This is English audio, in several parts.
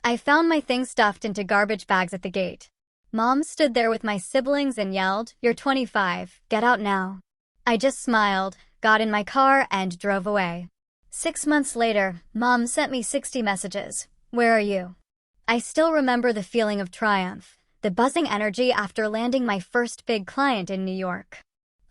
I found my things stuffed into garbage bags at the gate. Mom stood there with my siblings and yelled, "You're 25, get out now." I just smiled, got in my car, and drove away. 6 months later, Mom sent me 60 messages. "Where are you?" I still remember the feeling of triumph, the buzzing energy after landing my first big client in New York.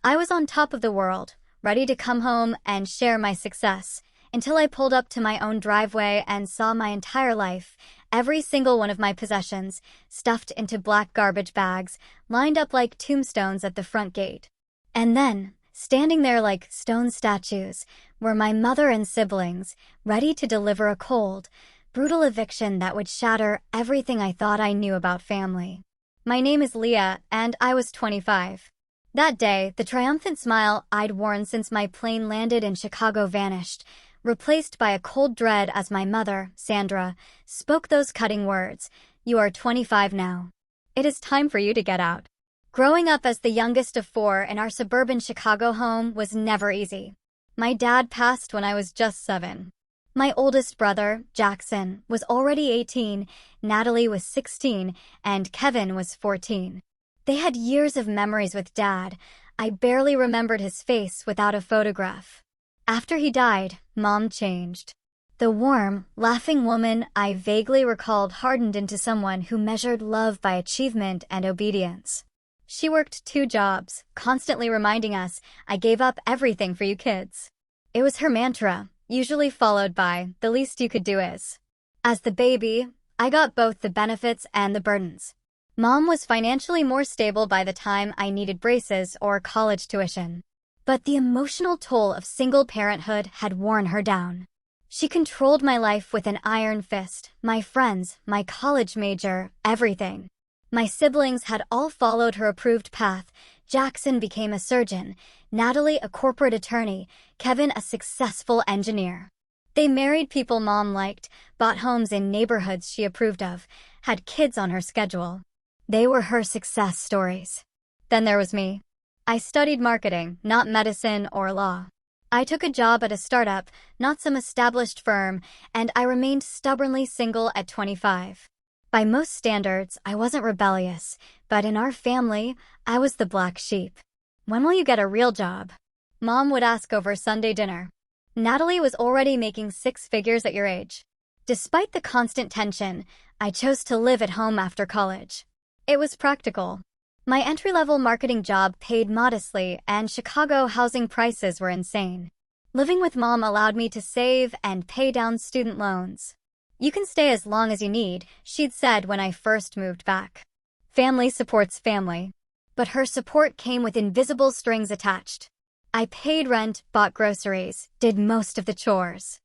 I was on top of the world, ready to come home and share my success, until I pulled up to my own driveway and saw my entire life, every single one of my possessions, stuffed into black garbage bags, lined up like tombstones at the front gate. And then, standing there like stone statues, were my mother and siblings, ready to deliver a cold, brutal eviction that would shatter everything I thought I knew about family. My name is Leah, and I was 25. That day, the triumphant smile I'd worn since my plane landed in Chicago vanished, replaced by a cold dread as my mother, Sandra, spoke those cutting words, "You are 25 now. It is time for you to get out." Growing up as the youngest of 4 in our suburban Chicago home was never easy. My dad passed when I was just 7. My oldest brother, Jackson, was already 18, Natalie was 16, and Kevin was 14. They had years of memories with Dad. I barely remembered his face without a photograph. After he died, Mom changed. The warm, laughing woman I vaguely recalled hardened into someone who measured love by achievement and obedience. She worked 2 jobs, constantly reminding us, "I gave up everything for you kids." It was her mantra, usually followed by, "The least you could do is." As the baby, I got both the benefits and the burdens. Mom was financially more stable by the time I needed braces or college tuition. But the emotional toll of single parenthood had worn her down. She controlled my life with an iron fist, my friends, my college major, everything. My siblings had all followed her approved path. Jackson became a surgeon, Natalie a corporate attorney, Kevin a successful engineer. They married people Mom liked, bought homes in neighborhoods she approved of, had kids on her schedule. They were her success stories. Then there was me. I studied marketing, not medicine or law. I took a job at a startup, not some established firm, and I remained stubbornly single at 25. By most standards, I wasn't rebellious, but in our family, I was the black sheep. "When will you get a real job?" Mom would ask over Sunday dinner. Natalie was already making 6 figures at your age. Despite the constant tension, I chose to live at home after college. It was practical. My entry-level marketing job paid modestly, and Chicago housing prices were insane. Living with Mom allowed me to save and pay down student loans. "You can stay as long as you need," she'd said when I first moved back. Family supports family. But her support came with invisible strings attached. I paid rent, bought groceries, did most of the chores.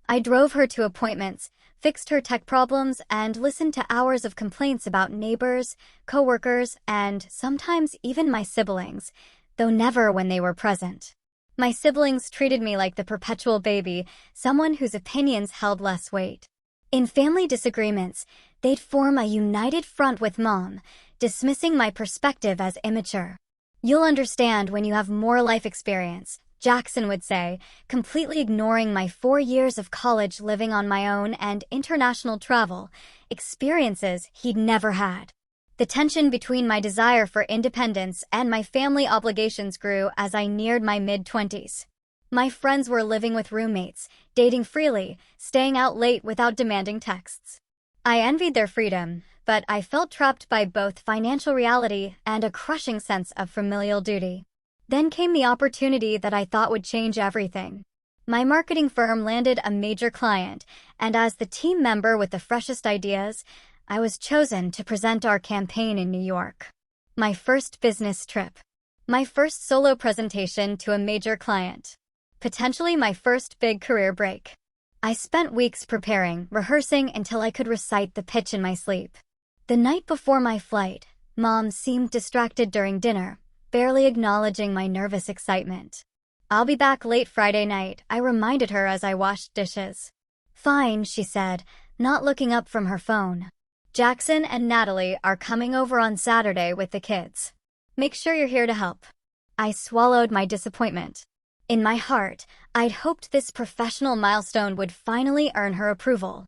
I drove her to appointments, fixed her tech problems, and listened to hours of complaints about neighbors, coworkers, and sometimes even my siblings, though never when they were present. My siblings treated me like the perpetual baby, someone whose opinions held less weight. In family disagreements, they'd form a united front with Mom, dismissing my perspective as immature. "You'll understand when you have more life experience," Jackson would say, completely ignoring my 4 years of college living on my own and international travel, experiences he'd never had. The tension between my desire for independence and my family obligations grew as I neared my mid-20s. My friends were living with roommates, dating freely, staying out late without demanding texts. I envied their freedom, but I felt trapped by both financial reality and a crushing sense of familial duty. Then came the opportunity that I thought would change everything. My marketing firm landed a major client, and as the team member with the freshest ideas, I was chosen to present our campaign in New York. My first business trip. My first solo presentation to a major client. Potentially my first big career break. I spent weeks preparing, rehearsing until I could recite the pitch in my sleep. The night before my flight, Mom seemed distracted during dinner, barely acknowledging my nervous excitement. "I'll be back late Friday night," I reminded her as I washed dishes. "Fine," she said, not looking up from her phone. "Jackson and Natalie are coming over on Saturday with the kids. Make sure you're here to help." I swallowed my disappointment. In my heart, I'd hoped this professional milestone would finally earn her approval.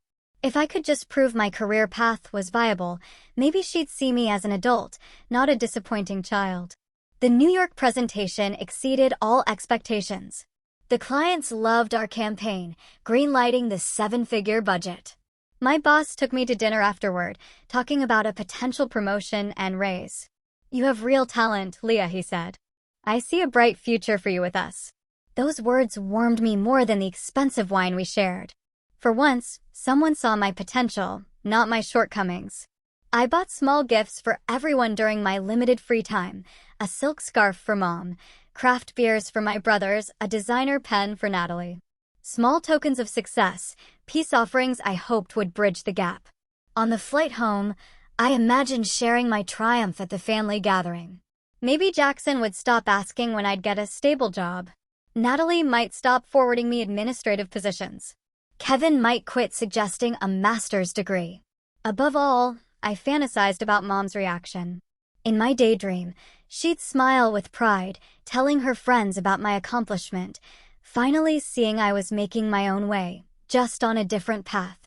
If I could just prove my career path was viable, maybe she'd see me as an adult, not a disappointing child. The New York presentation exceeded all expectations. The clients loved our campaign, greenlighting the seven-figure budget. My boss took me to dinner afterward, talking about a potential promotion and raise. "You have real talent, Leah," he said. "I see a bright future for you with us." Those words warmed me more than the expensive wine we shared. For once, someone saw my potential, not my shortcomings. I bought small gifts for everyone during my limited free time: a silk scarf for Mom, craft beers for my brothers, a designer pen for Natalie. Small tokens of success, peace offerings I hoped would bridge the gap. On the flight home, I imagined sharing my triumph at the family gathering. Maybe Jackson would stop asking when I'd get a stable job. Natalie might stop forwarding me administrative positions. Kevin might quit suggesting a master's degree. Above all, I fantasized about Mom's reaction. In my daydream, she'd smile with pride, telling her friends about my accomplishment, finally seeing I was making my own way, just on a different path.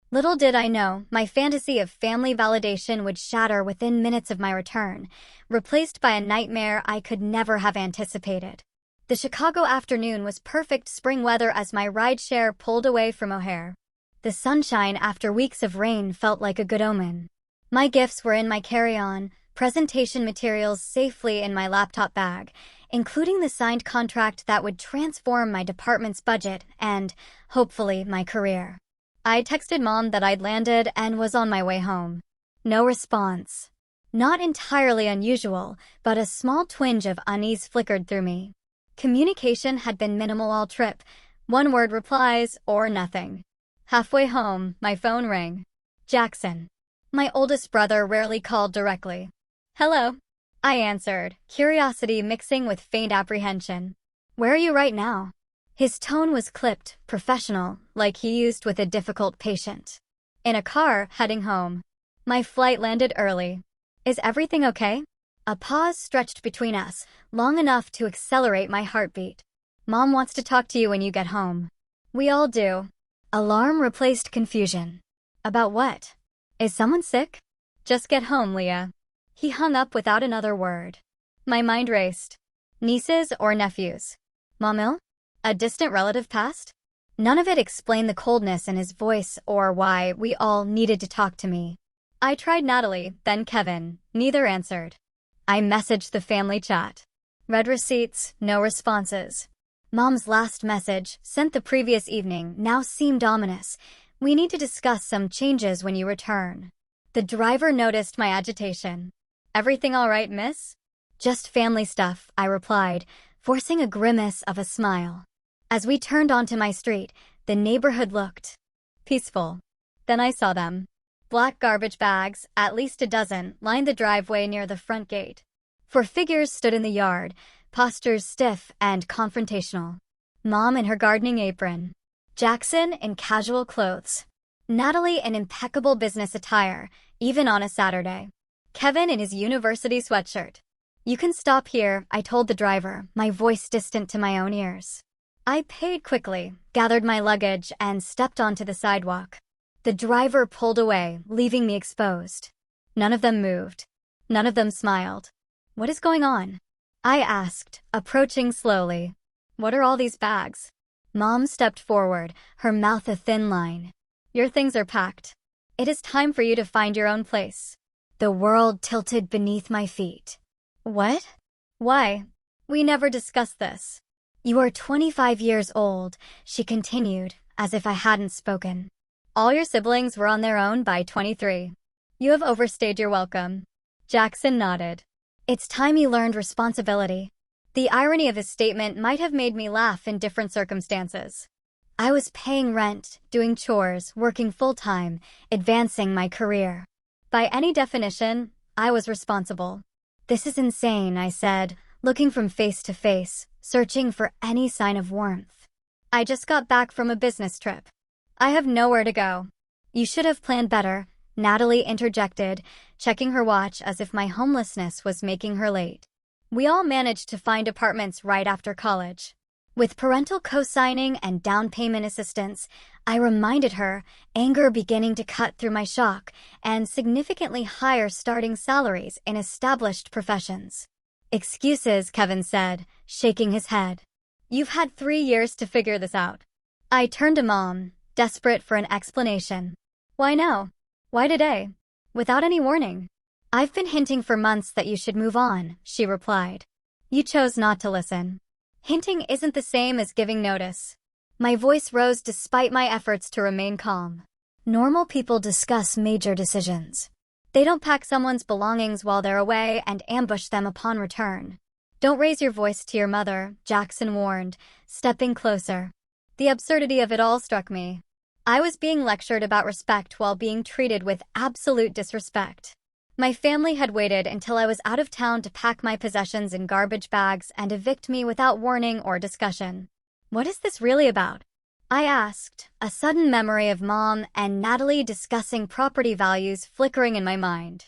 Little did I know, my fantasy of family validation would shatter within minutes of my return, replaced by a nightmare I could never have anticipated. The Chicago afternoon was perfect spring weather as my rideshare pulled away from O'Hare. The sunshine after weeks of rain felt like a good omen. My gifts were in my carry-on, presentation materials safely in my laptop bag, including the signed contract that would transform my department's budget and, hopefully, my career. I texted Mom that I'd landed and was on my way home. No response. Not entirely unusual, but a small twinge of unease flickered through me. Communication had been minimal all trip, one-word replies or nothing. Halfway home, my phone rang. Jackson. My oldest brother rarely called directly. "Hello." I answered, curiosity mixing with faint apprehension. "Where are you right now?" His tone was clipped, professional, like he used with a difficult patient. "In a car, heading home. My flight landed early. Is everything okay?" A pause stretched between us, long enough to accelerate my heartbeat. "Mom wants to talk to you when you get home." "We all do." Alarm replaced confusion. "About what? Is someone sick?" "Just get home, Leah." He hung up without another word. My mind raced. Nieces or nephews? Mom ill? A distant relative passed? None of it explained the coldness in his voice or why we all needed to talk to me. I tried Natalie, then Kevin. Neither answered. I messaged the family chat. Read receipts, no responses. Mom's last message, sent the previous evening, now seemed ominous. "We need to discuss some changes when you return." The driver noticed my agitation. "Everything all right, miss?" "Just family stuff," I replied, forcing a grimace of a smile. As we turned onto my street, the neighborhood looked peaceful. Then I saw them. Black garbage bags, at least a dozen, lined the driveway near the front gate. 4 figures stood in the yard, postures stiff and confrontational. Mom in her gardening apron. Jackson in casual clothes. Natalie in impeccable business attire, even on a Saturday. Kevin in his university sweatshirt. "You can stop here," I told the driver, my voice distant to my own ears. I paid quickly, gathered my luggage, and stepped onto the sidewalk. The driver pulled away, leaving me exposed. None of them moved. None of them smiled. "What is going on?" I asked, approaching slowly. "What are all these bags?" Mom stepped forward, her mouth a thin line. "Your things are packed. It is time for you to find your own place." The world tilted beneath my feet. "What? Why? We never discussed this." "You are 25 years old," she continued, as if I hadn't spoken. "All your siblings were on their own by 23. You have overstayed your welcome." Jackson nodded. "It's time you learned responsibility." The irony of his statement might have made me laugh in different circumstances. I was paying rent, doing chores, working full-time, advancing my career. By any definition, I was responsible. "This is insane," I said, looking from face to face, searching for any sign of warmth. "I just got back from a business trip. I have nowhere to go." "You should have planned better," Natalie interjected, checking her watch as if my homelessness was making her late. "We all managed to find apartments right after college." With parental co-signing and down payment assistance, I reminded her, anger beginning to cut through my shock, and significantly higher starting salaries in established professions. Excuses, Kevin said, shaking his head. You've had 3 years to figure this out. I turned to Mom, desperate for an explanation. Why now? Why today? Without any warning. I've been hinting for months that you should move on, she replied. You chose not to listen. Hinting isn't the same as giving notice. My voice rose despite my efforts to remain calm. Normal people discuss major decisions. They don't pack someone's belongings while they're away and ambush them upon return. Don't raise your voice to your mother, Jackson warned, stepping closer. The absurdity of it all struck me. I was being lectured about respect while being treated with absolute disrespect. My family had waited until I was out of town to pack my possessions in garbage bags and evict me without warning or discussion. What is this really about? I asked, a sudden memory of Mom and Natalie discussing property values flickering in my mind.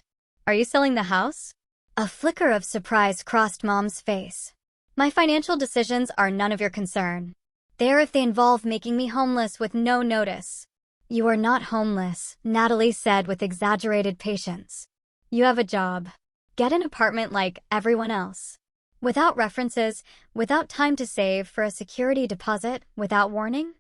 Are you selling the house? A flicker of surprise crossed Mom's face. My financial decisions are none of your concern. They are if they involve making me homeless with no notice. You are not homeless, Natalie said with exaggerated patience. You have a job. Get an apartment like everyone else. Without references, without time to save for a security deposit, without warning?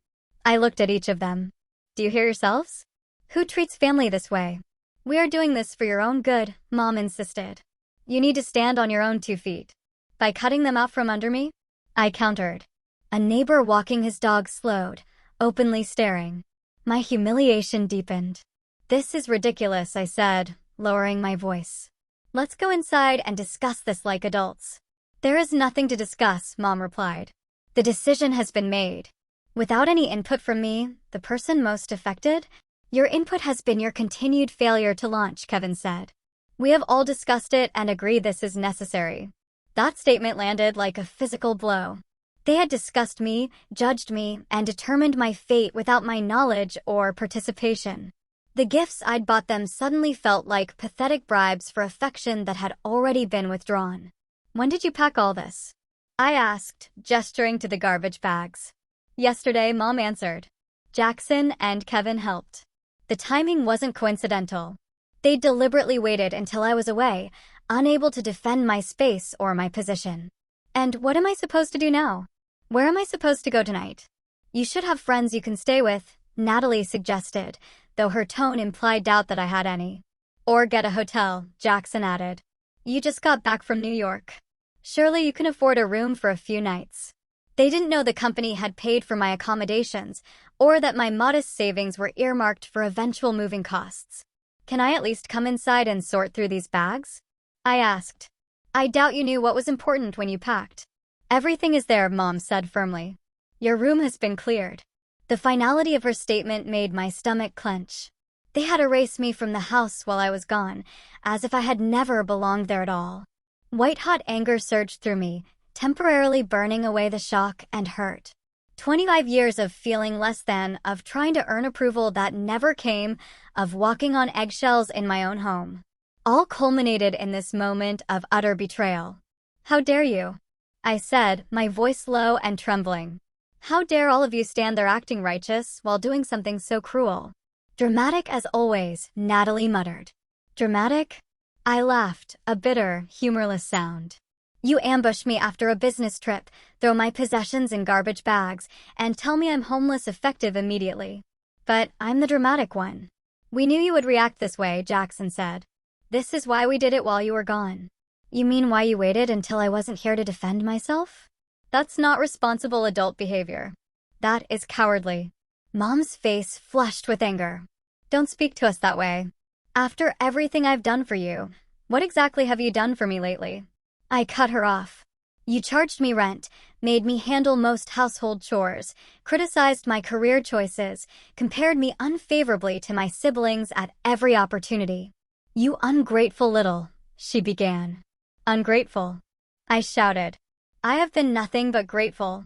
I looked at each of them. Do you hear yourselves? Who treats family this way? We are doing this for your own good, Mom insisted. You need to stand on your own 2 feet. By cutting them out from under me? I countered. A neighbor walking his dog slowed, openly staring. My humiliation deepened. This is ridiculous, I said, lowering my voice. Let's go inside and discuss this like adults. There is nothing to discuss, Mom replied. The decision has been made. Without any input from me, the person most affected, your input has been your continued failure to launch, Kevin said. We have all discussed it and agreed this is necessary. That statement landed like a physical blow. They had discussed me, judged me, and determined my fate without my knowledge or participation. The gifts I'd bought them suddenly felt like pathetic bribes for affection that had already been withdrawn. When did you pack all this? I asked, gesturing to the garbage bags. Yesterday, Mom answered. Jackson and Kevin helped. The timing wasn't coincidental. They deliberately waited until I was away, unable to defend my space or my position. And what am I supposed to do now? Where am I supposed to go tonight? You should have friends you can stay with, Natalie suggested, though her tone implied doubt that I had any. Or get a hotel, Jackson added. You just got back from New York. Surely you can afford a room for a few nights. They didn't know the company had paid for my accommodations, or that my modest savings were earmarked for eventual moving costs. Can I at least come inside and sort through these bags? I asked. I doubt you knew what was important when you packed. Everything is there, Mom said firmly. Your room has been cleared. The finality of her statement made my stomach clench. They had erased me from the house while I was gone, as if I had never belonged there at all. White-hot anger surged through me, temporarily burning away the shock and hurt. 25 years of feeling less than, of trying to earn approval that never came, of walking on eggshells in my own home. All culminated in this moment of utter betrayal. How dare you? I said, my voice low and trembling. How dare all of you stand there acting righteous while doing something so cruel? Dramatic as always, Natalie muttered. Dramatic? I laughed, a bitter, humorless sound. You ambush me after a business trip, throw my possessions in garbage bags, and tell me I'm homeless effective immediately. But I'm the dramatic one. We knew you would react this way, Jackson said. This is why we did it while you were gone. You mean why you waited until I wasn't here to defend myself? That's not responsible adult behavior. That is cowardly. Mom's face flushed with anger. Don't speak to us that way. After everything I've done for you, what exactly have you done for me lately? I cut her off. You charged me rent, made me handle most household chores, criticized my career choices, compared me unfavorably to my siblings at every opportunity. You ungrateful little, she began. Ungrateful? I shouted. I have been nothing but grateful.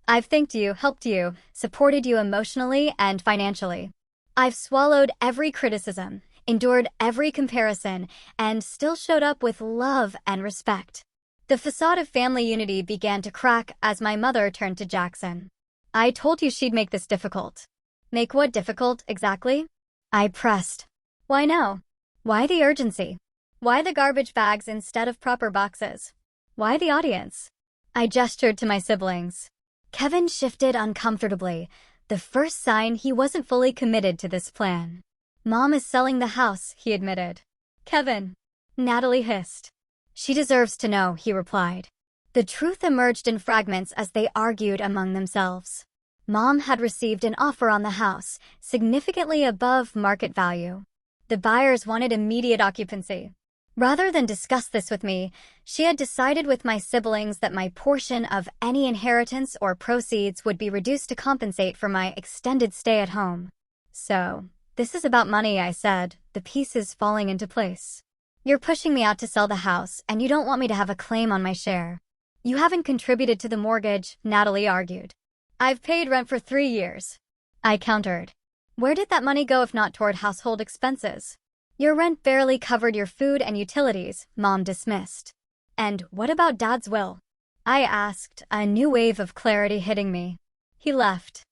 I've thanked you, helped you, supported you emotionally and financially. I've swallowed every criticism, endured every comparison, and still showed up with love and respect. The facade of family unity began to crack as my mother turned to Jackson. "I told you she'd make this difficult." "Make what difficult, exactly?" I pressed. "Why no? Why the urgency? Why the garbage bags instead of proper boxes? Why the audience?" I gestured to my siblings. Kevin shifted uncomfortably, the first sign he wasn't fully committed to this plan. "Mom is selling the house," he admitted. "Kevin," Natalie hissed. "She deserves to know," he replied. The truth emerged in fragments as they argued among themselves. Mom had received an offer on the house, significantly above market value. The buyers wanted immediate occupancy. Rather than discuss this with me, she had decided with my siblings that my portion of any inheritance or proceeds would be reduced to compensate for my extended stay at home. "So, this is about money," I said, the pieces falling into place. "You're pushing me out to sell the house, and you don't want me to have a claim on my share." "You haven't contributed to the mortgage," Natalie argued. "I've paid rent for 3 years," I countered. "Where did that money go if not toward household expenses?" "Your rent barely covered your food and utilities," Mom dismissed. "And what about Dad's will?" I asked, a new wave of clarity hitting me. "He left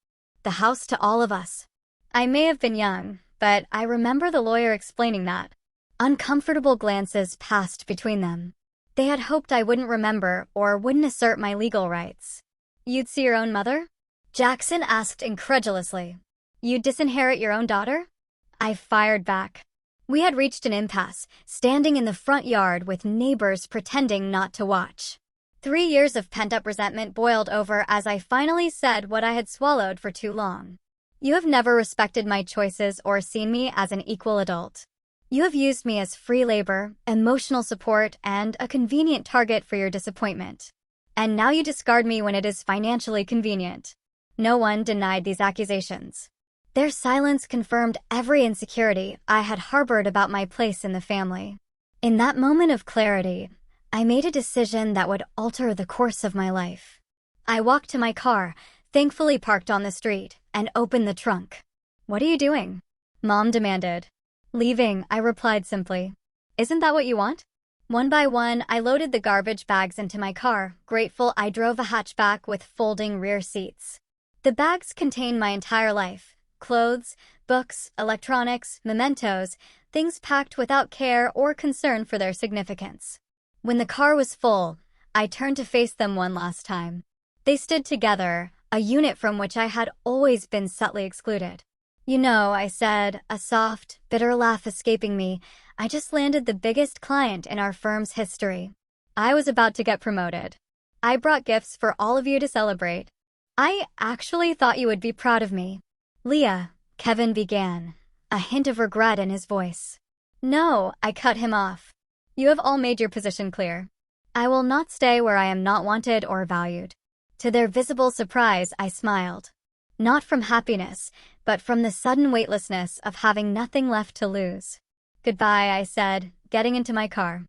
the house to all of us." I may have been young, but I remember the lawyer explaining that. Uncomfortable glances passed between them. They had hoped I wouldn't remember or wouldn't assert my legal rights. "You'd see your own mother?" Jackson asked incredulously. "You'd disinherit your own daughter?" I fired back. We had reached an impasse, standing in the front yard with neighbors pretending not to watch. 3 years of pent-up resentment boiled over as I finally said what I had swallowed for too long. "You have never respected my choices or seen me as an equal adult. You have used me as free labor, emotional support, and a convenient target for your disappointment. And now you discard me when it is financially convenient." No one denied these accusations. Their silence confirmed every insecurity I had harbored about my place in the family. In that moment of clarity, I made a decision that would alter the course of my life. I walked to my car, thankfully parked on the street, and opened the trunk. "What are you doing?" Mom demanded. "Leaving," I replied simply. "Isn't that what you want?" One by one, I loaded the garbage bags into my car, grateful I drove a hatchback with folding rear seats. The bags contained my entire life. Clothes, books, electronics, mementos, things packed without care or concern for their significance. When the car was full, I turned to face them one last time. They stood together, a unit from which I had always been subtly excluded. "You know," I said, a soft, bitter laugh escaping me, "I just landed the biggest client in our firm's history. I was about to get promoted. I brought gifts for all of you to celebrate. I actually thought you would be proud of me." "Leah," Kevin began, a hint of regret in his voice. "No," I cut him off. "You have all made your position clear. I will not stay where I am not wanted or valued." To their visible surprise, I smiled. Not from happiness, but from the sudden weightlessness of having nothing left to lose. "Goodbye," I said, getting into my car.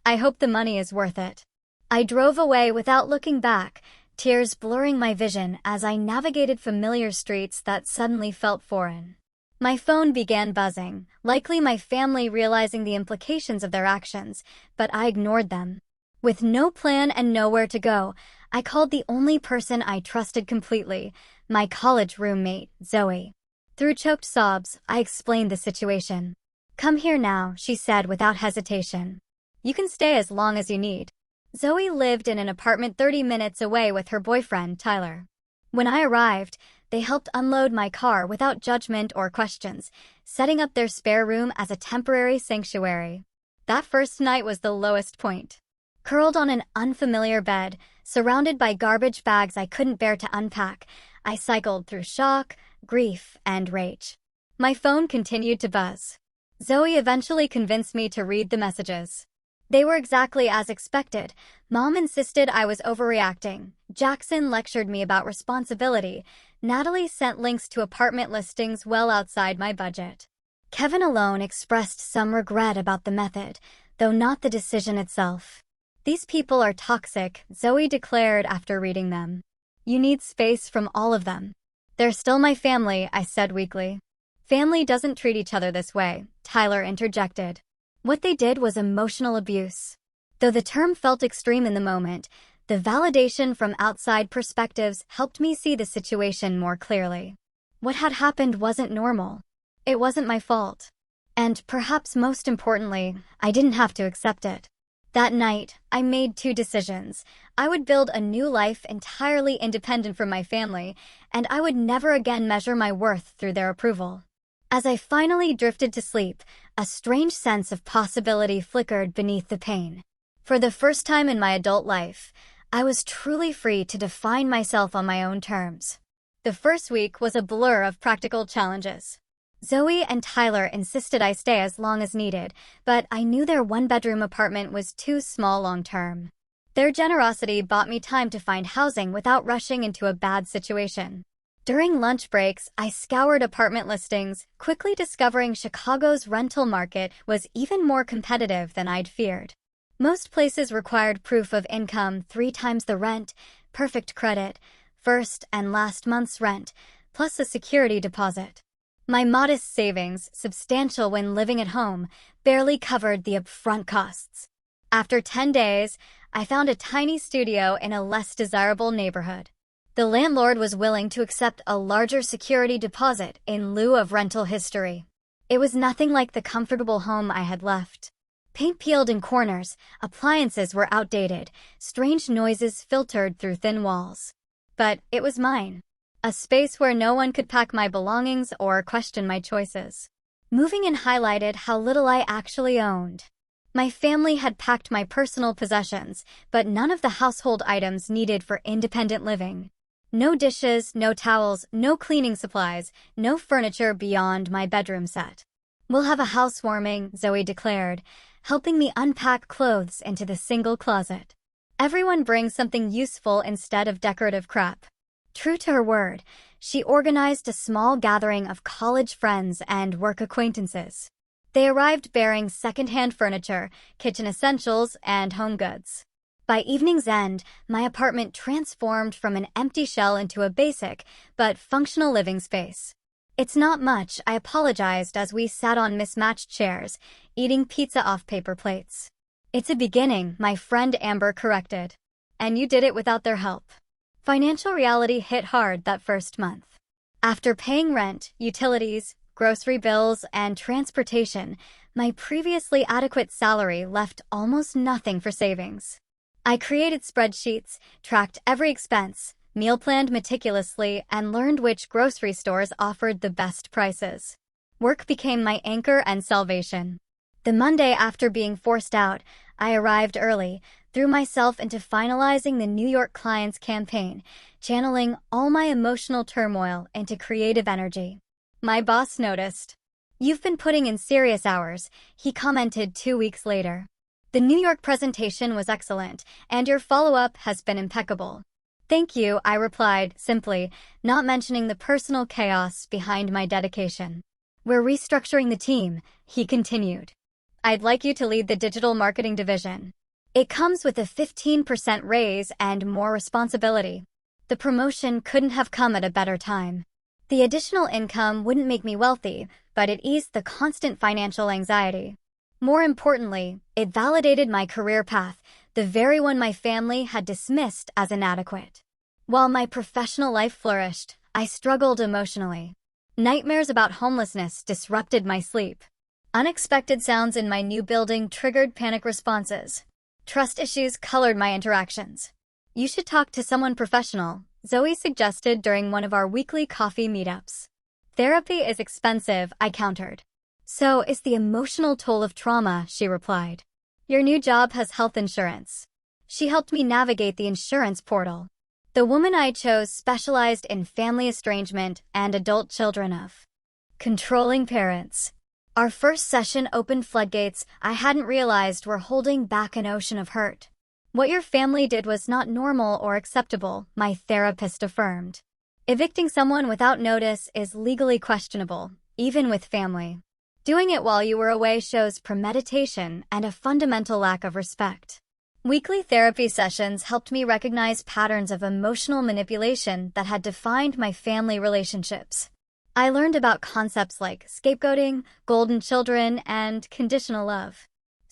"I hope the money is worth it." I drove away without looking back, tears blurring my vision as I navigated familiar streets that suddenly felt foreign. My phone began buzzing, likely my family realizing the implications of their actions, but I ignored them. With no plan and nowhere to go, I called the only person I trusted completely, my college roommate, Zoe. Through choked sobs, I explained the situation. "Come here now," she said without hesitation. "You can stay as long as you need." Zoe lived in an apartment 30 minutes away with her boyfriend, Tyler. When I arrived, they helped unload my car without judgment or questions, setting up their spare room as a temporary sanctuary. That first night was the lowest point. Curled on an unfamiliar bed, surrounded by garbage bags I couldn't bear to unpack, I cycled through shock, grief, and rage. My phone continued to buzz. Zoe eventually convinced me to read the messages. They were exactly as expected. Mom insisted I was overreacting. Jackson lectured me about responsibility. Natalie sent links to apartment listings well outside my budget. Kevin alone expressed some regret about the method, though not the decision itself. "These people are toxic," Zoe declared after reading them. "You need space from all of them." "They're still my family," I said weakly. "Family doesn't treat each other this way," Tyler interjected. "What they did was emotional abuse." Though the term felt extreme in the moment, the validation from outside perspectives helped me see the situation more clearly. What had happened wasn't normal. It wasn't my fault. And perhaps most importantly, I didn't have to accept it. That night, I made two decisions. I would build a new life entirely independent from my family, and I would never again measure my worth through their approval. As I finally drifted to sleep, a strange sense of possibility flickered beneath the pain. For the first time in my adult life, I was truly free to define myself on my own terms. The first week was a blur of practical challenges. Zoe and Tyler insisted I stay as long as needed, but I knew their one-bedroom apartment was too small long-term. Their generosity bought me time to find housing without rushing into a bad situation. During lunch breaks, I scoured apartment listings, quickly discovering Chicago's rental market was even more competitive than I'd feared. Most places required proof of income 3 times the rent, perfect credit, first and last month's rent, plus a security deposit. My modest savings, substantial when living at home, barely covered the upfront costs. After 10 days, I found a tiny studio in a less desirable neighborhood. The landlord was willing to accept a larger security deposit in lieu of rental history. It was nothing like the comfortable home I had left. Paint peeled in corners, appliances were outdated, strange noises filtered through thin walls. But it was mine. A space where no one could pack my belongings or question my choices. Moving in highlighted how little I actually owned. My family had packed my personal possessions, but none of the household items needed for independent living. No dishes, no towels, no cleaning supplies, no furniture beyond my bedroom set. "We'll have a housewarming," Zoe declared, helping me unpack clothes into the single closet. "Everyone brings something useful instead of decorative crap." True to her word, she organized a small gathering of college friends and work acquaintances. They arrived bearing secondhand furniture, kitchen essentials, and home goods. By evening's end, my apartment transformed from an empty shell into a basic, but functional living space. "It's not much," I apologized as we sat on mismatched chairs, eating pizza off paper plates. "It's a beginning," my friend Amber corrected. "And you did it without their help." Financial reality hit hard that first month. After paying rent, utilities, grocery bills, and transportation, my previously adequate salary left almost nothing for savings. I created spreadsheets, tracked every expense, meal planned meticulously, and learned which grocery stores offered the best prices. Work became my anchor and salvation. The Monday after being forced out, I arrived early, threw myself into finalizing the New York client's campaign, channeling all my emotional turmoil into creative energy. My boss noticed. "You've been putting in serious hours," he commented 2 weeks later. "The New York presentation was excellent, and your follow-up has been impeccable." "Thank you," I replied, simply, not mentioning the personal chaos behind my dedication. "We're restructuring the team," he continued. "I'd like you to lead the digital marketing division. It comes with a 15% raise and more responsibility." The promotion couldn't have come at a better time. The additional income wouldn't make me wealthy, but it eased the constant financial anxiety. More importantly, it validated my career path, the very one my family had dismissed as inadequate. While my professional life flourished, I struggled emotionally. Nightmares about homelessness disrupted my sleep. Unexpected sounds in my new building triggered panic responses. Trust issues colored my interactions. "You should talk to someone professional," Zoe suggested during one of our weekly coffee meetups. "Therapy is expensive," I countered. "So is the emotional toll of trauma," she replied. "Your new job has health insurance." She helped me navigate the insurance portal. The woman I chose specialized in family estrangement and adult children of controlling parents. Our first session opened floodgates I hadn't realized were holding back an ocean of hurt. "What your family did was not normal or acceptable," my therapist affirmed. "Evicting someone without notice is legally questionable, even with family. Doing it while you were away shows premeditation and a fundamental lack of respect." Weekly therapy sessions helped me recognize patterns of emotional manipulation that had defined my family relationships. I learned about concepts like scapegoating, golden children, and conditional love.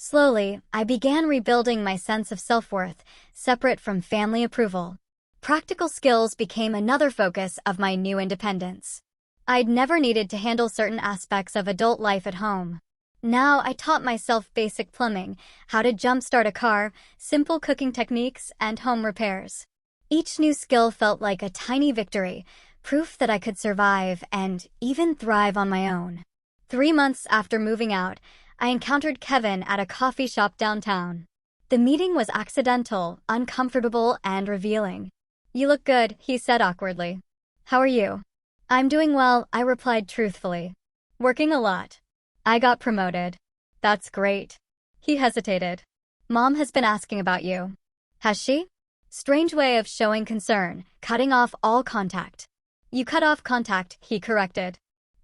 Slowly, I began rebuilding my sense of self-worth, separate from family approval. Practical skills became another focus of my new independence. I'd never needed to handle certain aspects of adult life at home. Now I taught myself basic plumbing, how to jumpstart a car, simple cooking techniques, and home repairs. Each new skill felt like a tiny victory, proof that I could survive and even thrive on my own. 3 months after moving out, I encountered Kevin at a coffee shop downtown. The meeting was accidental, uncomfortable, and revealing. "You look good," he said awkwardly. "How are you?" "I'm doing well," I replied truthfully. "Working a lot. I got promoted." "That's great." He hesitated. "Mom has been asking about you." "Has she?" Strange way of showing concern, cutting off all contact. "You cut off contact," he corrected.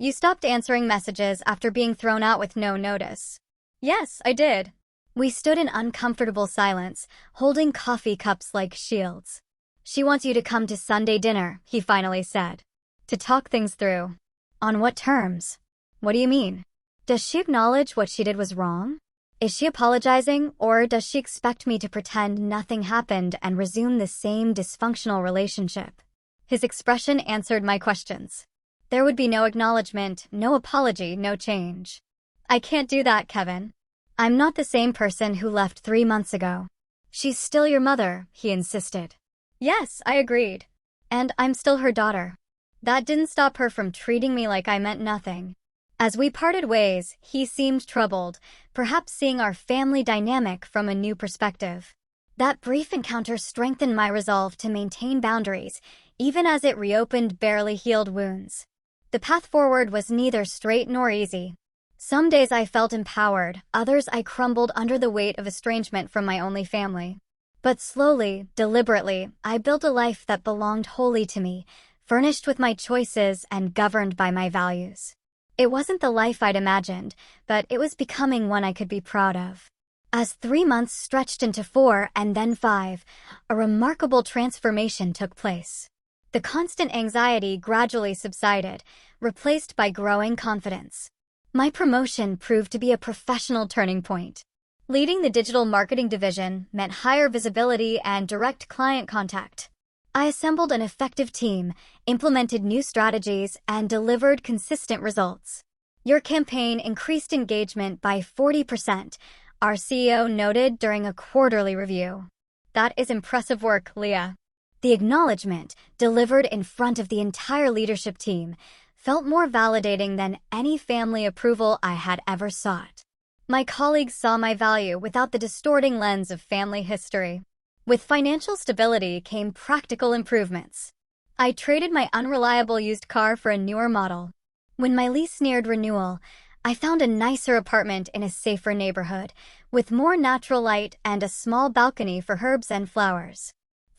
"You stopped answering messages after being thrown out with no notice." "Yes, I did." We stood in uncomfortable silence, holding coffee cups like shields. "She wants you to come to Sunday dinner," he finally said. "To talk things through." "On what terms?" "What do you mean? Does she acknowledge what she did was wrong? Is she apologizing, or does she expect me to pretend nothing happened and resume the same dysfunctional relationship?" His expression answered my questions. There would be no acknowledgement, no apology, no change. "I can't do that, Kevin. I'm not the same person who left 3 months ago." "She's still your mother," he insisted. "Yes," I agreed. "And I'm still her daughter." That didn't stop her from treating me like I meant nothing. As we parted ways, he seemed troubled, perhaps seeing our family dynamic from a new perspective. That brief encounter strengthened my resolve to maintain boundaries, even as it reopened barely healed wounds. The path forward was neither straight nor easy. Some days I felt empowered, others I crumbled under the weight of estrangement from my only family. But slowly, deliberately, I built a life that belonged wholly to me, furnished with my choices and governed by my values. It wasn't the life I'd imagined, but it was becoming one I could be proud of. As 3 months stretched into 4 and then 5, a remarkable transformation took place. The constant anxiety gradually subsided, replaced by growing confidence. My promotion proved to be a professional turning point. Leading the digital marketing division meant higher visibility and direct client contact. I assembled an effective team, implemented new strategies, and delivered consistent results. "Your campaign increased engagement by 40%, our CEO noted during a quarterly review. "That is impressive work, Leah." The acknowledgement, delivered in front of the entire leadership team, felt more validating than any family approval I had ever sought. My colleagues saw my value without the distorting lens of family history. With financial stability came practical improvements. I traded my unreliable used car for a newer model. When my lease neared renewal, I found a nicer apartment in a safer neighborhood, with more natural light and a small balcony for herbs and flowers.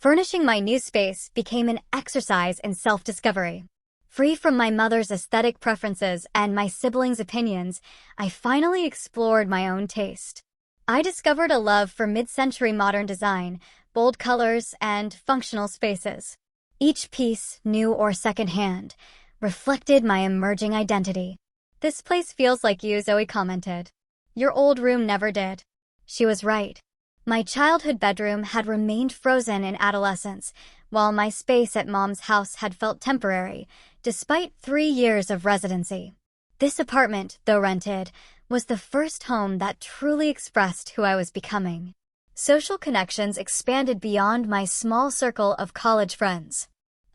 Furnishing my new space became an exercise in self-discovery. Free from my mother's aesthetic preferences and my siblings' opinions, I finally explored my own taste. I discovered a love for mid-century modern design, bold colors, and functional spaces. Each piece, new or secondhand, reflected my emerging identity. "This place feels like you," Zoe commented. "Your old room never did." She was right. My childhood bedroom had remained frozen in adolescence, while my space at Mom's house had felt temporary, despite 3 years of residency. This apartment, though rented, was the first home that truly expressed who I was becoming. Social connections expanded beyond my small circle of college friends.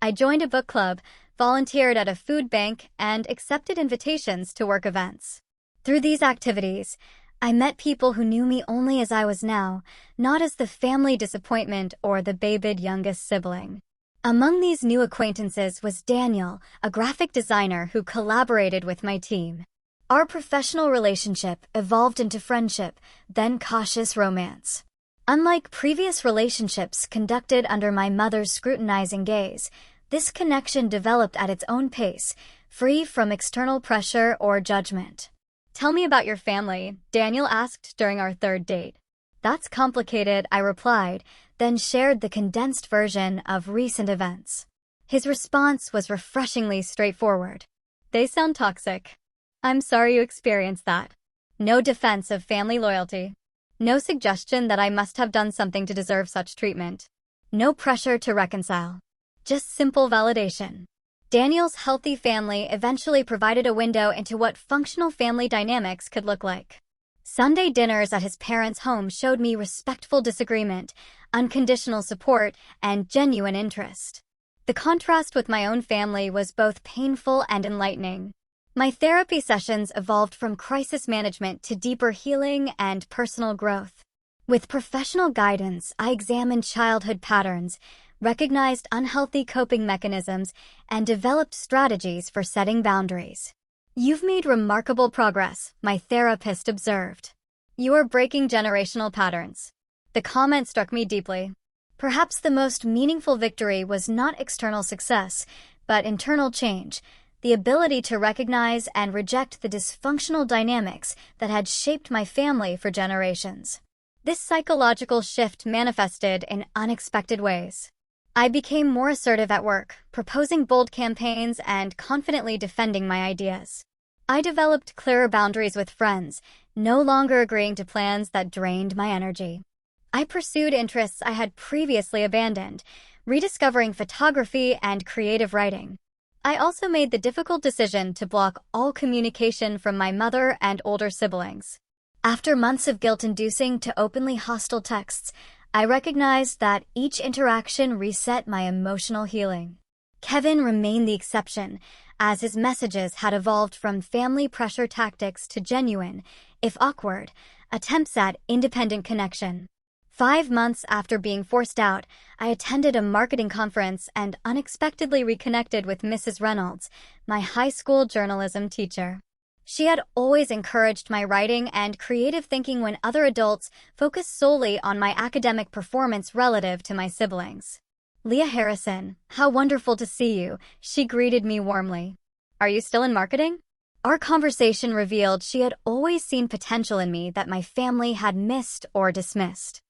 I joined a book club, volunteered at a food bank, and accepted invitations to work events. Through these activities, I met people who knew me only as I was now, not as the family disappointment or the babied youngest sibling. Among these new acquaintances was Daniel, a graphic designer who collaborated with my team. Our professional relationship evolved into friendship, then cautious romance. Unlike previous relationships conducted under my mother's scrutinizing gaze, this connection developed at its own pace, free from external pressure or judgment. "Tell me about your family," Daniel asked during our 3rd date. "That's complicated," I replied, then shared the condensed version of recent events. His response was refreshingly straightforward. "They sound toxic. I'm sorry you experienced that." No defense of family loyalty. No suggestion that I must have done something to deserve such treatment. No pressure to reconcile. Just simple validation. Daniel's healthy family eventually provided a window into what functional family dynamics could look like. Sunday dinners at his parents' home showed me respectful disagreement, unconditional support, and genuine interest. The contrast with my own family was both painful and enlightening. My therapy sessions evolved from crisis management to deeper healing and personal growth. With professional guidance, I examined childhood patterns, recognized unhealthy coping mechanisms, and developed strategies for setting boundaries. "You've made remarkable progress," my therapist observed. "You are breaking generational patterns." The comment struck me deeply. Perhaps the most meaningful victory was not external success, but internal change, the ability to recognize and reject the dysfunctional dynamics that had shaped my family for generations. This psychological shift manifested in unexpected ways. I became more assertive at work, proposing bold campaigns and confidently defending my ideas. I developed clearer boundaries with friends, no longer agreeing to plans that drained my energy. I pursued interests I had previously abandoned, rediscovering photography and creative writing. I also made the difficult decision to block all communication from my mother and older siblings. After months of guilt-inducing to openly hostile texts, I recognized that each interaction reset my emotional healing. Kevin remained the exception, as his messages had evolved from family pressure tactics to genuine, if awkward, attempts at independent connection. 5 months after being forced out, I attended a marketing conference and unexpectedly reconnected with Mrs. Reynolds, my high school journalism teacher. She had always encouraged my writing and creative thinking when other adults focused solely on my academic performance relative to my siblings. "Leah Harrison, how wonderful to see you," she greeted me warmly. "Are you still in marketing?" Our conversation revealed she had always seen potential in me that my family had missed or dismissed.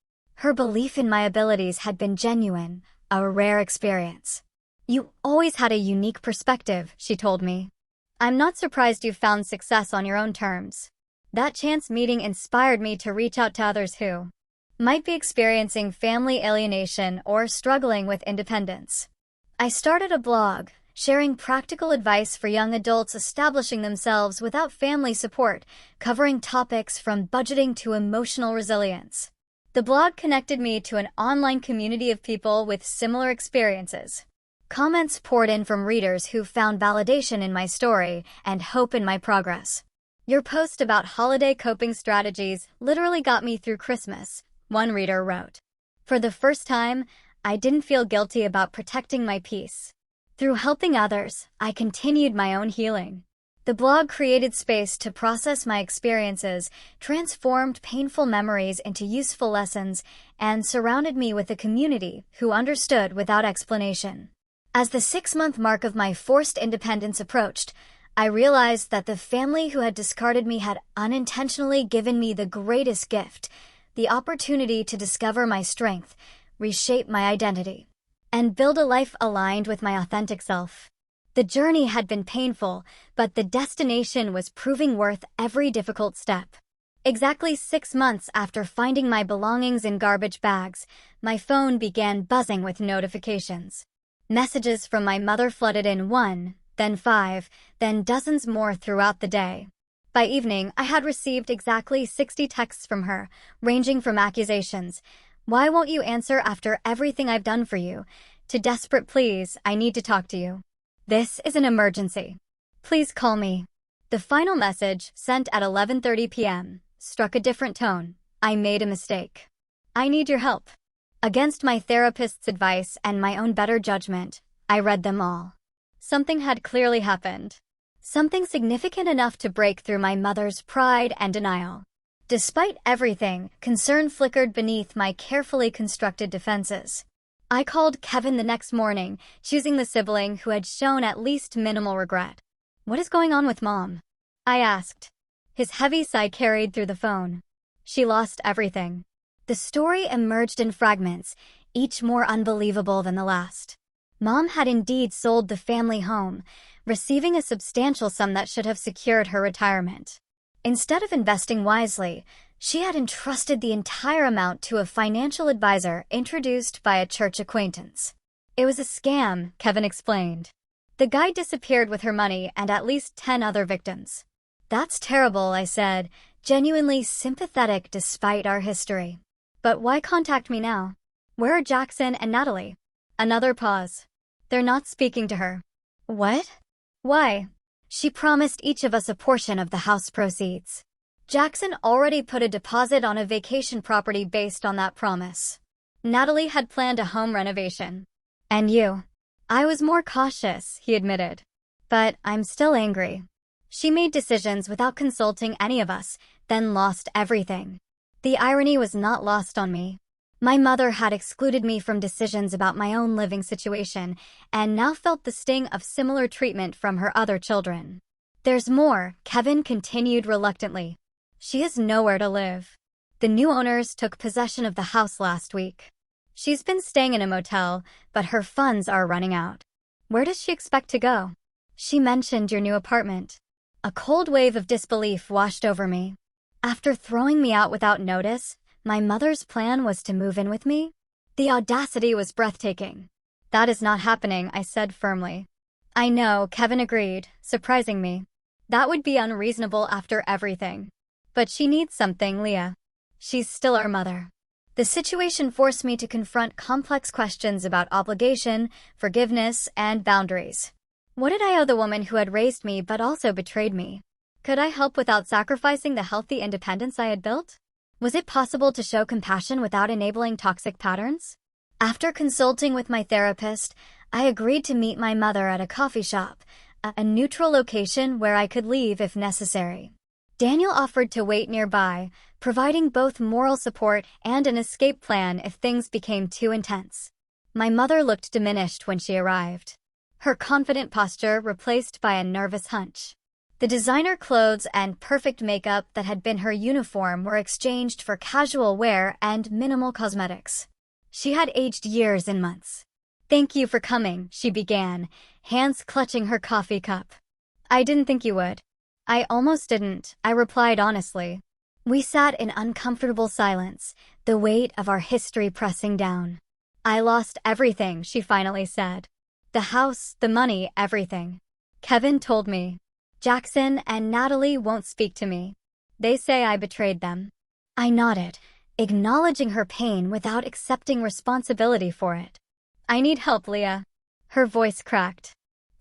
Her belief in my abilities had been genuine, a rare experience. "You always had a unique perspective," she told me. "I'm not surprised you found success on your own terms." That chance meeting inspired me to reach out to others who might be experiencing family alienation or struggling with independence. I started a blog, sharing practical advice for young adults establishing themselves without family support, covering topics from budgeting to emotional resilience. The blog connected me to an online community of people with similar experiences. Comments poured in from readers who found validation in my story and hope in my progress. "Your post about holiday coping strategies literally got me through Christmas," one reader wrote. "For the first time, I didn't feel guilty about protecting my peace." Through helping others, I continued my own healing. The blog created space to process my experiences, transformed painful memories into useful lessons, and surrounded me with a community who understood without explanation. As the 6-month mark of my forced independence approached, I realized that the family who had discarded me had unintentionally given me the greatest gift, the opportunity to discover my strength, reshape my identity, and build a life aligned with my authentic self. The journey had been painful, but the destination was proving worth every difficult step. Exactly 6 months after finding my belongings in garbage bags, my phone began buzzing with notifications. Messages from my mother flooded in 1, then 5, then dozens more throughout the day. By evening, I had received exactly 60 texts from her, ranging from accusations, "Why won't you answer after everything I've done for you?" to desperate pleas, "I need to talk to you. This is an emergency. Please call me." The final message, sent at 11:30 p.m., struck a different tone. "I made a mistake. I need your help." Against my therapist's advice and my own better judgment, I read them all. Something had clearly happened. Something significant enough to break through my mother's pride and denial. Despite everything, concern flickered beneath my carefully constructed defenses. I called Kevin the next morning, choosing the sibling who had shown at least minimal regret. "What is going on with Mom?" I asked. His heavy sigh carried through the phone. "She lost everything." The story emerged in fragments, each more unbelievable than the last. Mom had indeed sold the family home, receiving a substantial sum that should have secured her retirement. Instead of investing wisely, She had entrusted the entire amount to a financial advisor introduced by a church acquaintance. It was a scam, Kevin explained. The guy disappeared with her money and at least 10 other victims. That's terrible, I said, genuinely sympathetic despite our history. But why contact me now? Where are Jackson and Natalie? Another pause. They're not speaking to her. What? Why? She promised each of us a portion of the house proceeds. Jackson already put a deposit on a vacation property based on that promise. Natalie had planned a home renovation. And you? I was more cautious, he admitted. But I'm still angry. She made decisions without consulting any of us, then lost everything. The irony was not lost on me. My mother had excluded me from decisions about my own living situation, and now felt the sting of similar treatment from her other children. There's more, Kevin continued reluctantly. She has nowhere to live. The new owners took possession of the house last week. She's been staying in a motel, but her funds are running out. Where does she expect to go? She mentioned your new apartment. A cold wave of disbelief washed over me. After throwing me out without notice, my mother's plan was to move in with me? The audacity was breathtaking. That is not happening, I said firmly. I know, Kevin agreed, surprising me. That would be unreasonable after everything. But she needs something, Leah. She's still our mother. The situation forced me to confront complex questions about obligation, forgiveness, and boundaries. What did I owe the woman who had raised me but also betrayed me? Could I help without sacrificing the healthy independence I had built? Was it possible to show compassion without enabling toxic patterns? After consulting with my therapist, I agreed to meet my mother at a coffee shop, a neutral location where I could leave if necessary. Daniel offered to wait nearby, providing both moral support and an escape plan if things became too intense. My mother looked diminished when she arrived. Her confident posture replaced by a nervous hunch. The designer clothes and perfect makeup that had been her uniform were exchanged for casual wear and minimal cosmetics. She had aged years and months. Thank you for coming, she began, hands clutching her coffee cup. I didn't think you would. I almost didn't, I replied honestly. We sat in uncomfortable silence, the weight of our history pressing down. I lost everything, she finally said. The house, the money, everything. Kevin told me. Jackson and Natalie won't speak to me. They say I betrayed them. I nodded, acknowledging her pain without accepting responsibility for it. I need help, Leah. Her voice cracked.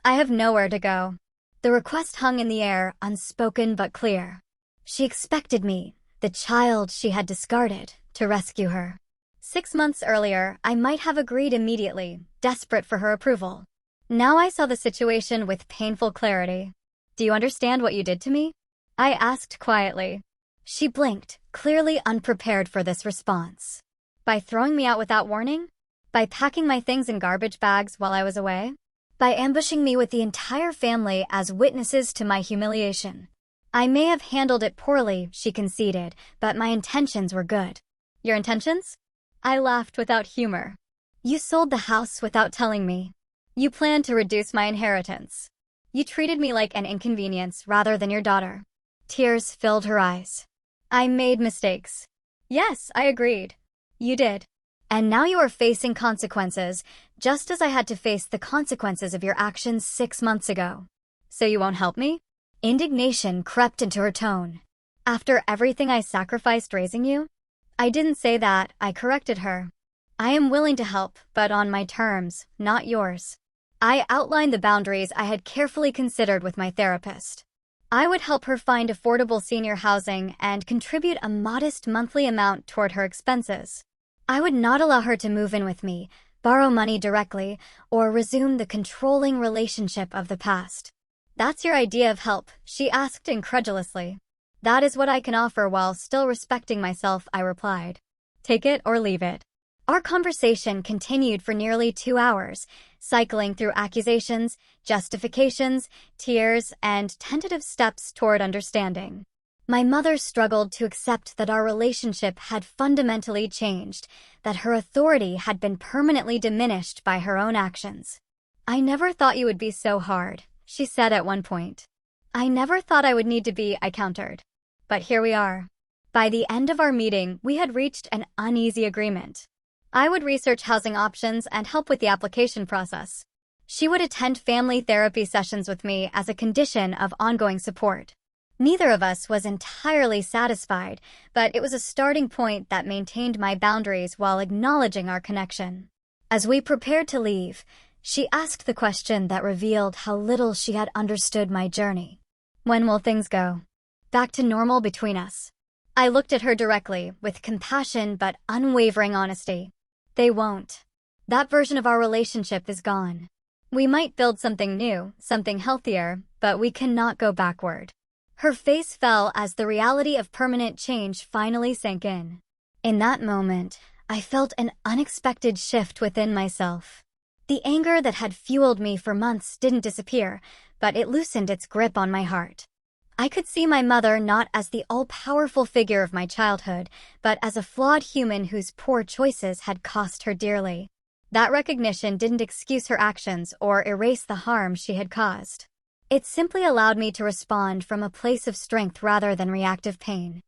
I have nowhere to go. The request hung in the air, unspoken but clear. She expected me, the child she had discarded, to rescue her. 6 months earlier, I might have agreed immediately, desperate for her approval. Now I saw the situation with painful clarity. Do you understand what you did to me? I asked quietly. She blinked, clearly unprepared for this response. By throwing me out without warning? By packing my things in garbage bags while I was away? By ambushing me with the entire family as witnesses to my humiliation? I may have handled it poorly, she conceded, but my intentions were good. Your intentions? I laughed without humor. You sold the house without telling me. You planned to reduce my inheritance. You treated me like an inconvenience rather than your daughter. Tears filled her eyes. I made mistakes. Yes, I agreed. You did. And now you are facing consequences, just as I had to face the consequences of your actions 6 months ago. So you won't help me? Indignation crept into her tone. After everything I sacrificed raising you? I didn't say that, I corrected her. I am willing to help, but on my terms, not yours. I outlined the boundaries I had carefully considered with my therapist. I would help her find affordable senior housing and contribute a modest monthly amount toward her expenses. I would not allow her to move in with me, borrow money directly, or resume the controlling relationship of the past. That's your idea of help, she asked incredulously. That is what I can offer while still respecting myself, I replied. Take it or leave it. Our conversation continued for nearly 2 hours, cycling through accusations, justifications, tears, and tentative steps toward understanding. My mother struggled to accept that our relationship had fundamentally changed, that her authority had been permanently diminished by her own actions. I never thought you would be so hard, she said at one point. I never thought I would need to be, I countered. But here we are. By the end of our meeting, we had reached an uneasy agreement. I would research housing options and help with the application process. She would attend family therapy sessions with me as a condition of ongoing support. Neither of us was entirely satisfied, but it was a starting point that maintained my boundaries while acknowledging our connection. As we prepared to leave, she asked the question that revealed how little she had understood my journey. When will things go back to normal between us? I looked at her directly, with compassion but unwavering honesty. They won't. That version of our relationship is gone. We might build something new, something healthier, but we cannot go backward. Her face fell as the reality of permanent change finally sank in. In that moment, I felt an unexpected shift within myself. The anger that had fueled me for months didn't disappear, but it loosened its grip on my heart. I could see my mother not as the all-powerful figure of my childhood, but as a flawed human whose poor choices had cost her dearly. That recognition didn't excuse her actions or erase the harm she had caused. It simply allowed me to respond from a place of strength rather than reactive pain.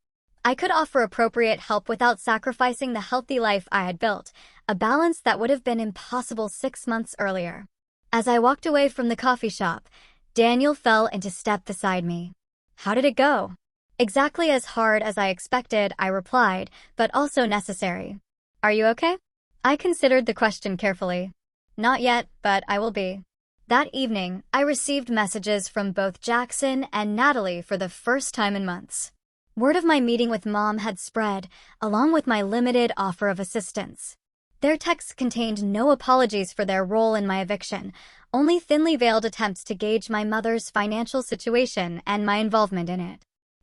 I could offer appropriate help without sacrificing the healthy life I had built, a balance that would have been impossible 6 months earlier. As I walked away from the coffee shop, Daniel fell into step beside me. How did it go? Exactly as hard as I expected, I replied, but also necessary. Are you okay? I considered the question carefully. Not yet, but I will be. That evening, I received messages from both Jackson and Natalie for the first time in months. Word of my meeting with Mom had spread, along with my limited offer of assistance. Their texts contained no apologies for their role in my eviction, only thinly veiled attempts to gauge my mother's financial situation and my involvement in it.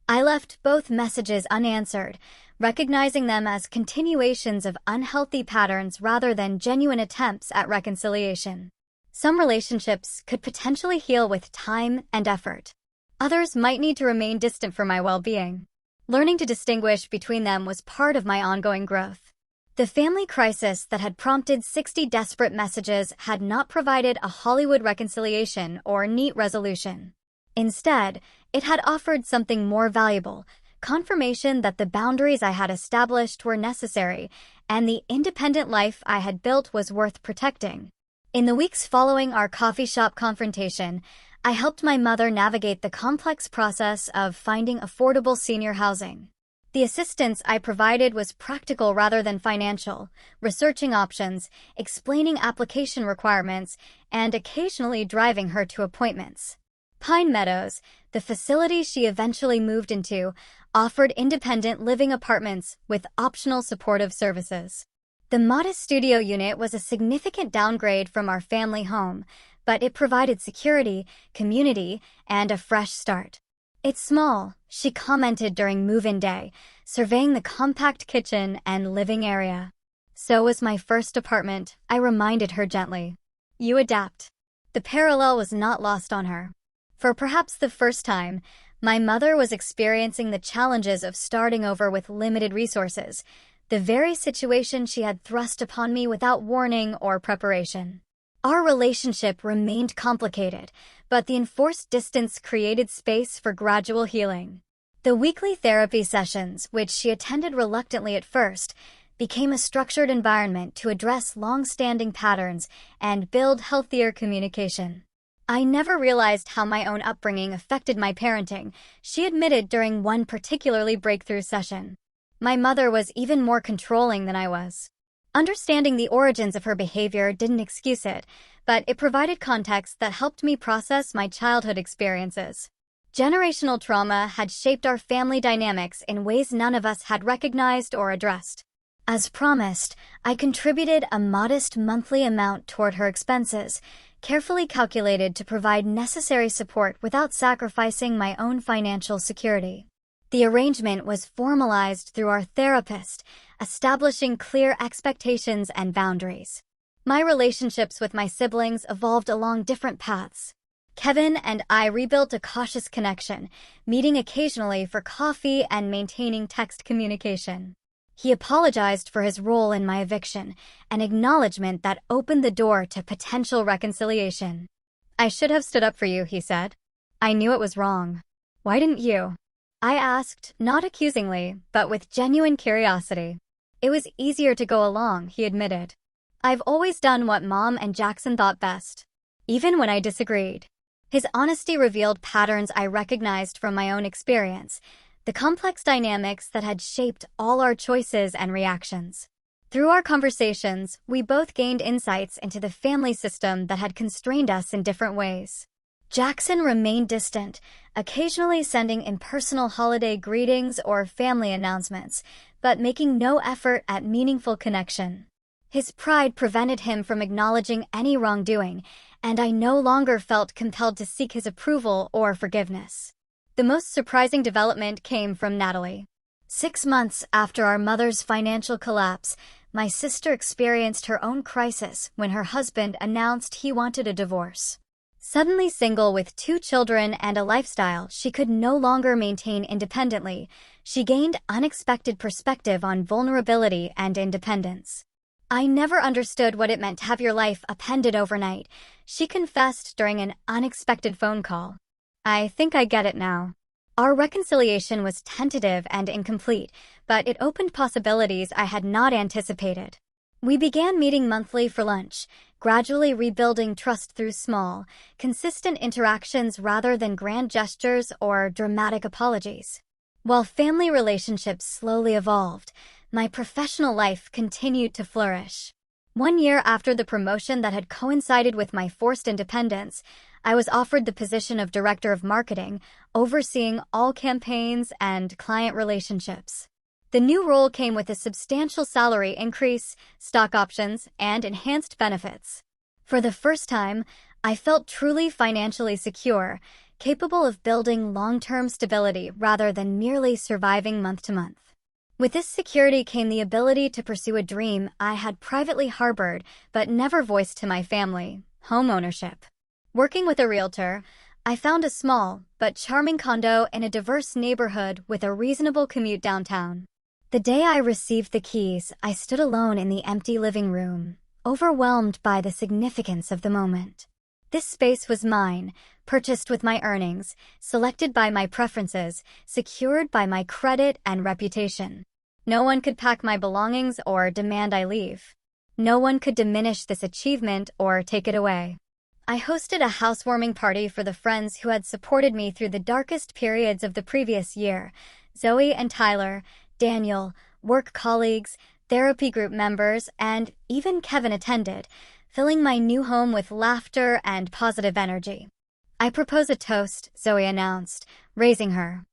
I left both messages unanswered, recognizing them as continuations of unhealthy patterns rather than genuine attempts at reconciliation. Some relationships could potentially heal with time and effort. Others might need to remain distant for my well-being. Learning to distinguish between them was part of my ongoing growth. The family crisis that had prompted 60 desperate messages had not provided a Hollywood reconciliation or neat resolution. Instead, it had offered something more valuable, confirmation that the boundaries I had established were necessary and the independent life I had built was worth protecting. In the weeks following our coffee shop confrontation, I helped my mother navigate the complex process of finding affordable senior housing. The assistance I provided was practical rather than financial, researching options, explaining application requirements, and occasionally driving her to appointments. Pine Meadows, the facility she eventually moved into, offered independent living apartments with optional supportive services. The modest studio unit was a significant downgrade from our family home, but it provided security, community, and a fresh start. "It's small," she commented during move-in day, surveying the compact kitchen and living area. "So was my first apartment," I reminded her gently. "You adapt." The parallel was not lost on her. For perhaps the first time, my mother was experiencing the challenges of starting over with limited resources, the very situation she had thrust upon me without warning or preparation. Our relationship remained complicated, but the enforced distance created space for gradual healing. The weekly therapy sessions, which she attended reluctantly at first, became a structured environment to address long-standing patterns and build healthier communication. "I never realized how my own upbringing affected my parenting," she admitted during one particularly breakthrough session. "My mother was even more controlling than I was." Understanding the origins of her behavior didn't excuse it, but it provided context that helped me process my childhood experiences. Generational trauma had shaped our family dynamics in ways none of us had recognized or addressed. As promised, I contributed a modest monthly amount toward her expenses, carefully calculated to provide necessary support without sacrificing my own financial security. The arrangement was formalized through our therapist, establishing clear expectations and boundaries. My relationships with my siblings evolved along different paths. Kevin and I rebuilt a cautious connection, meeting occasionally for coffee and maintaining text communication. He apologized for his role in my eviction, an acknowledgement that opened the door to potential reconciliation. "I should have stood up for you," he said. "I knew it was wrong." "Why didn't you?" I asked, not accusingly, but with genuine curiosity. It was easier to go along, he admitted. I've always done what Mom and Jackson thought best, even when I disagreed. His honesty revealed patterns I recognized from my own experience, the complex dynamics that had shaped all our choices and reactions. Through our conversations, we both gained insights into the family system that had constrained us in different ways. Jackson remained distant, occasionally sending impersonal holiday greetings or family announcements, but making no effort at meaningful connection. His pride prevented him from acknowledging any wrongdoing, and I no longer felt compelled to seek his approval or forgiveness. The most surprising development came from Natalie. 6 months after our mother's financial collapse, my sister experienced her own crisis when her husband announced he wanted a divorce. Suddenly single with 2 children and a lifestyle she could no longer maintain independently, she gained unexpected perspective on vulnerability and independence. I never understood what it meant to have your life upended overnight, she confessed during an unexpected phone call. I think I get it now. Our reconciliation was tentative and incomplete, but it opened possibilities I had not anticipated. We began meeting monthly for lunch, gradually rebuilding trust through small, consistent interactions rather than grand gestures or dramatic apologies. While family relationships slowly evolved, my professional life continued to flourish. 1 year after the promotion that had coincided with my forced independence, I was offered the position of Director of Marketing, overseeing all campaigns and client relationships. The new role came with a substantial salary increase, stock options, and enhanced benefits. For the first time, I felt truly financially secure, capable of building long-term stability rather than merely surviving month to month. With this security came the ability to pursue a dream I had privately harbored but never voiced to my family: homeownership. Working with a realtor, I found a small but charming condo in a diverse neighborhood with a reasonable commute downtown. The day I received the keys, I stood alone in the empty living room, overwhelmed by the significance of the moment. This space was mine, purchased with my earnings, selected by my preferences, secured by my credit and reputation. No one could pack my belongings or demand I leave. No one could diminish this achievement or take it away. I hosted a housewarming party for the friends who had supported me through the darkest periods of the previous year: Zoe and Tyler, Daniel, work colleagues, therapy group members, and even Kevin attended, filling my new home with laughter and positive energy. I propose a toast, Zoe announced, raising her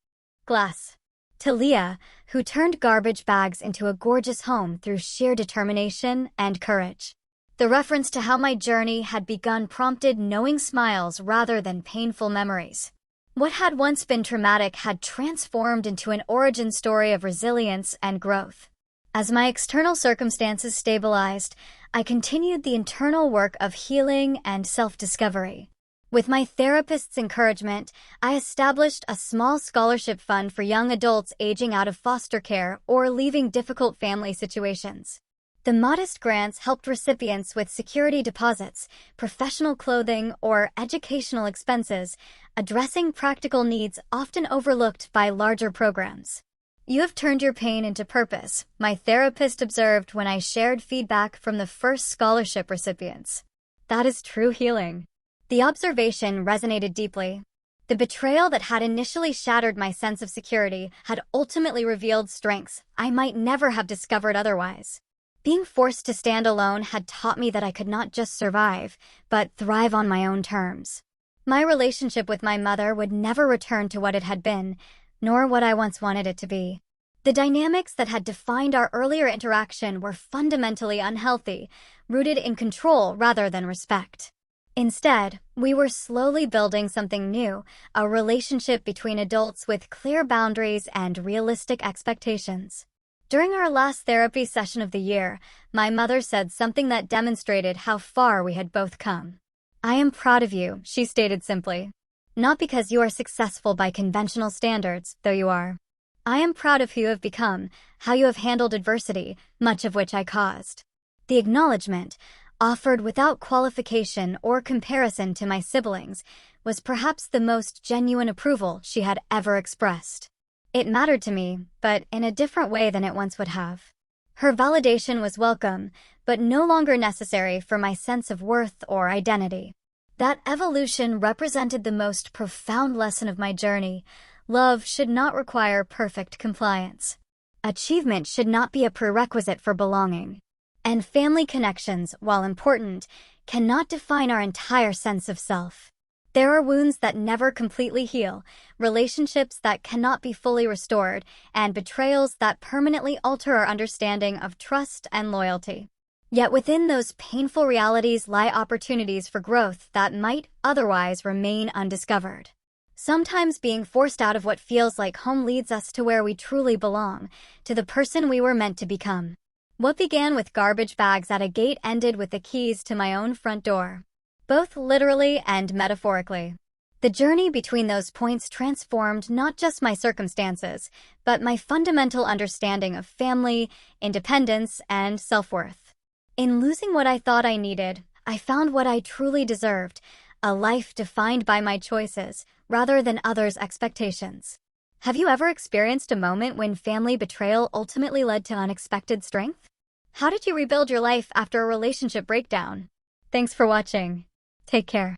glass. To Leah, who turned garbage bags into a gorgeous home through sheer determination and courage. The reference to how my journey had begun prompted knowing smiles rather than painful memories. What had once been traumatic had transformed into an origin story of resilience and growth. As my external circumstances stabilized, I continued the internal work of healing and self-discovery. With my therapist's encouragement, I established a small scholarship fund for young adults aging out of foster care or leaving difficult family situations. The modest grants helped recipients with security deposits, professional clothing, or educational expenses, addressing practical needs often overlooked by larger programs. You have turned your pain into purpose, my therapist observed when I shared feedback from the first scholarship recipients. That is true healing. The observation resonated deeply. The betrayal that had initially shattered my sense of security had ultimately revealed strengths I might never have discovered otherwise. Being forced to stand alone had taught me that I could not just survive, but thrive on my own terms. My relationship with my mother would never return to what it had been, nor what I once wanted it to be. The dynamics that had defined our earlier interaction were fundamentally unhealthy, rooted in control rather than respect. Instead, we were slowly building something new, a relationship between adults with clear boundaries and realistic expectations. During our last therapy session of the year, my mother said something that demonstrated how far we had both come. I am proud of you, she stated simply. Not because you are successful by conventional standards, though you are. I am proud of who you have become, how you have handled adversity, much of which I caused. The acknowledgement, offered without qualification or comparison to my siblings, was perhaps the most genuine approval she had ever expressed. It mattered to me, but in a different way than it once would have. Her validation was welcome, but no longer necessary for my sense of worth or identity. That evolution represented the most profound lesson of my journey. Love should not require perfect compliance. Achievement should not be a prerequisite for belonging. And family connections, while important, cannot define our entire sense of self. There are wounds that never completely heal, relationships that cannot be fully restored, and betrayals that permanently alter our understanding of trust and loyalty. Yet within those painful realities lie opportunities for growth that might otherwise remain undiscovered. Sometimes being forced out of what feels like home leads us to where we truly belong, to the person we were meant to become. What began with garbage bags at a gate ended with the keys to my own front door, both literally and metaphorically. The journey between those points transformed not just my circumstances, but my fundamental understanding of family, independence, and self-worth. In losing what I thought I needed, I found what I truly deserved, a life defined by my choices, rather than others' expectations. Have you ever experienced a moment when family betrayal ultimately led to unexpected strength? How did you rebuild your life after a relationship breakdown? Thanks for watching. Take care.